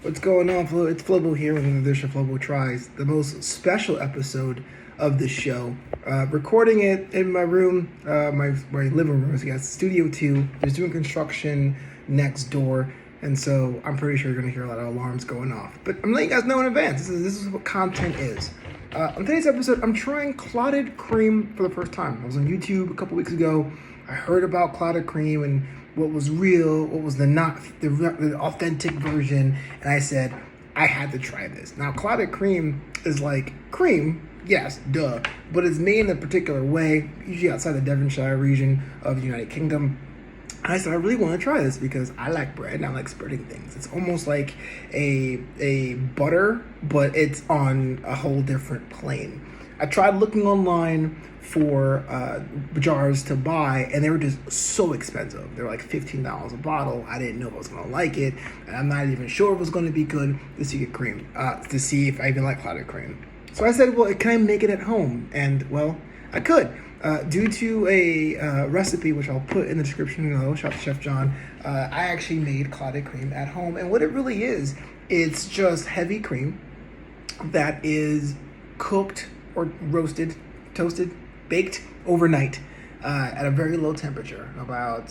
What's going on, Flo? It's Flobo here with another edition of Flobo Tries, the most special episode of the show. Recording it in my room, my living room. I guess Studio 2. There's doing construction next door, and so I'm pretty sure you're going to hear a lot of alarms going off. But I'm letting you guys know in advance. This is what content is. On today's episode, I'm trying Clotted Cream for the first time. I was on YouTube a couple weeks ago. I heard about Clotted Cream and what was real, what was the authentic version, and I said I had to try this. Now, Clotted Cream is like cream, yes, duh, but it's made in a particular way, usually outside the Devonshire region of the United Kingdom. And I said I really want to try this because I like bread and I like spreading things. It's almost like a butter, but it's on a whole different plane. I tried looking online for jars to buy, and they were just so expensive. They were like $15 a bottle. I didn't know if I was gonna like it, and I'm not even sure if it was gonna be good to see cream, to see if I even like Clotted Cream. So I said, well, can I make it at home? And well, I could. Due to a recipe, which I'll put in the description below, shout out to Chef John, I actually made Clotted Cream at home. And what it really is, it's just heavy cream that is cooked or roasted, toasted, baked overnight at a very low temperature, about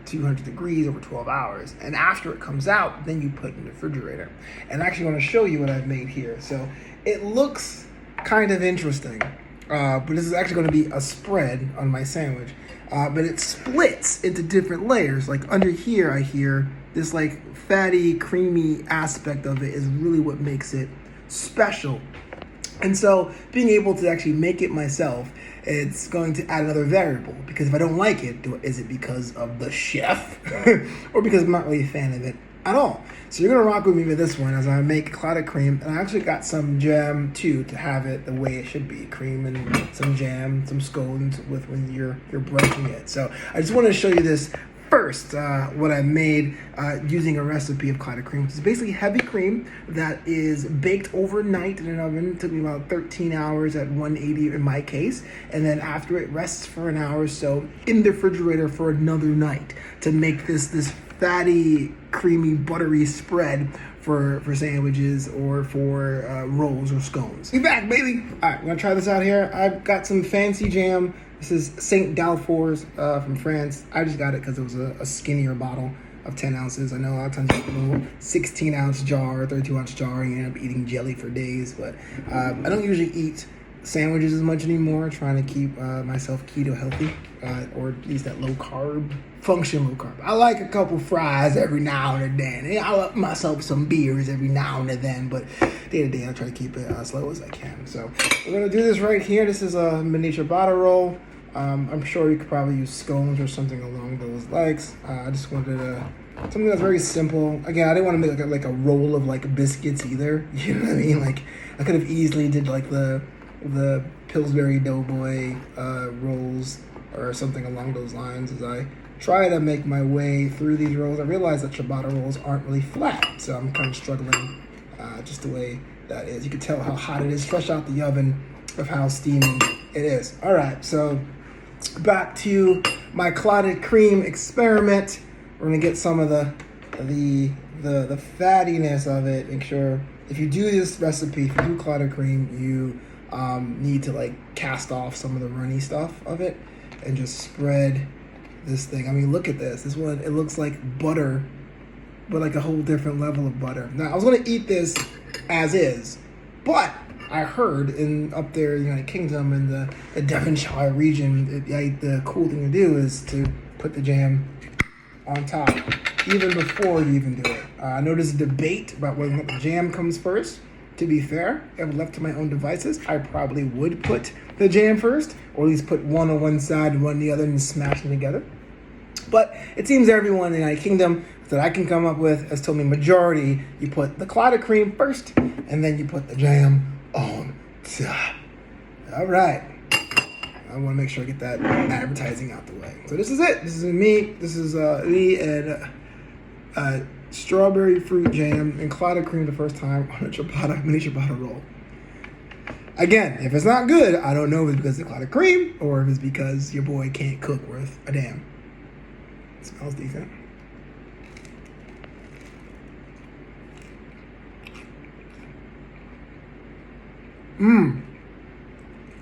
200 degrees over 12 hours. And after it comes out, then you put it in the refrigerator. And I actually want to show you what I've made here. So it looks kind of interesting, but this is actually going to be a spread on my sandwich. But it splits into different layers. Like under here, I hear this like fatty, creamy aspect of it is really what makes it special. And so being able to actually make it myself, it's going to add another variable, because if I don't like it, is it because of the chef or because I'm not really a fan of it at all? So you're going to rock with me with this one as I make Clotted Cream. And I actually got some jam too to have it the way it should be. Cream and some jam, some scones with when you're brunching it. So I just want to show you this first, what I made using a recipe of Clotted Cream, which is basically heavy cream that is baked overnight in an oven. It took me about 13 hours at 180 in my case, and then after it rests for an hour or so in the refrigerator for another night to make this fatty, creamy, buttery spread for sandwiches or for rolls or scones. Be back, baby! All right, we're gonna try this out here. I've got some fancy jam. This is St. Dalfour's from France. I just got it because it was a skinnier bottle of 10 ounces. I know a lot of times you get a little 16-ounce jar, 32-ounce jar, and you end up eating jelly for days. But I don't usually eat sandwiches as much anymore, trying to keep myself keto healthy, or at least that low carb, function low carb. I like a couple fries every now and then. And I like myself some beers every now and then, but day to day I try to keep it as slow as I can. So we're gonna do this right here. This is a miniature ciabatta roll. I'm sure you could probably use scones or something along those lines. I just wanted something that's very simple. Again, I didn't want to make like a roll of like biscuits either. You know what I mean? Like I could have easily did like the Pillsbury Doughboy rolls or something along those lines. As I try to make my way through these rolls, I realize that ciabatta rolls aren't really flat, so I'm kind of struggling just the way that is. You can tell how hot it is fresh out the oven of how steamy it is. All right, so back to my Clotted Cream experiment. We're gonna get some of the fattiness of it. Make sure if you do this recipe, if you do Clotted Cream, you need to like cast off some of the runny stuff of it and just spread this thing. I mean, look at this. This one, it looks like butter, but like a whole different level of butter. Now, I was gonna eat this as is, but I heard up there in the United Kingdom in the Devonshire region, the cool thing to do is to put the jam on top, even before you even do it. I know there's a debate about whether or not the jam comes first. To be fair, if left to my own devices, I probably would put the jam first, or at least put one on one side and one on the other and smash them together. But it seems everyone in the United Kingdom that I can come up with has told me majority, you put the Clotted Cream first, and then you put the jam on top. All right. I want to make sure I get that advertising out the way. So this is it. This is me. This is me and strawberry fruit jam and Clotted Cream the first time on a mini ciabatta roll. Again, if it's not good, I don't know if it's because of the Clotted Cream or if it's because your boy can't cook worth a damn. It smells decent.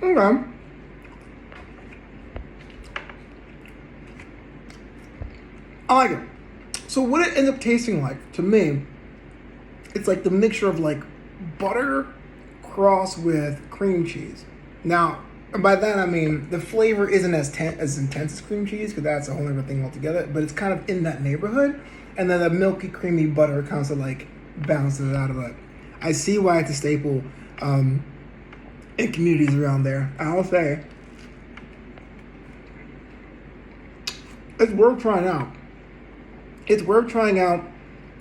Okay. I like it. So what it ends up tasting like, to me, it's like the mixture of like butter crossed with cream cheese. Now, by that I mean the flavor isn't as intense as cream cheese because that's a whole other thing altogether. But it's kind of in that neighborhood, and then the milky, creamy butter kind of like balances it out of it. I see why it's a staple in communities around there. I'll say it's worth trying out. It's worth trying out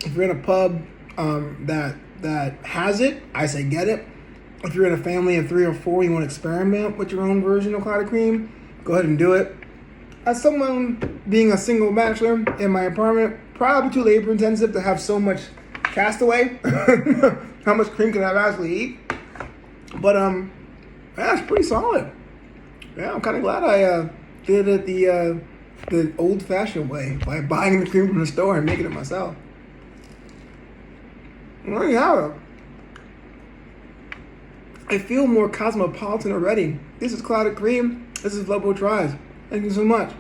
if you're in a pub that has it. I say get it. If you're in a family of 3 or 4, you want to experiment with your own version of clotted cream, go ahead and do it. As someone being a single bachelor in my apartment, probably too labor intensive to have so much castaway. How much cream can I actually eat? But yeah, it's pretty solid. Yeah, I'm kind of glad I did it the old-fashioned way by buying the cream from the store and making it myself. Well, there you have it. I feel more cosmopolitan already. This is Clotted Cream. This is Flobo Tries. Thank you so much.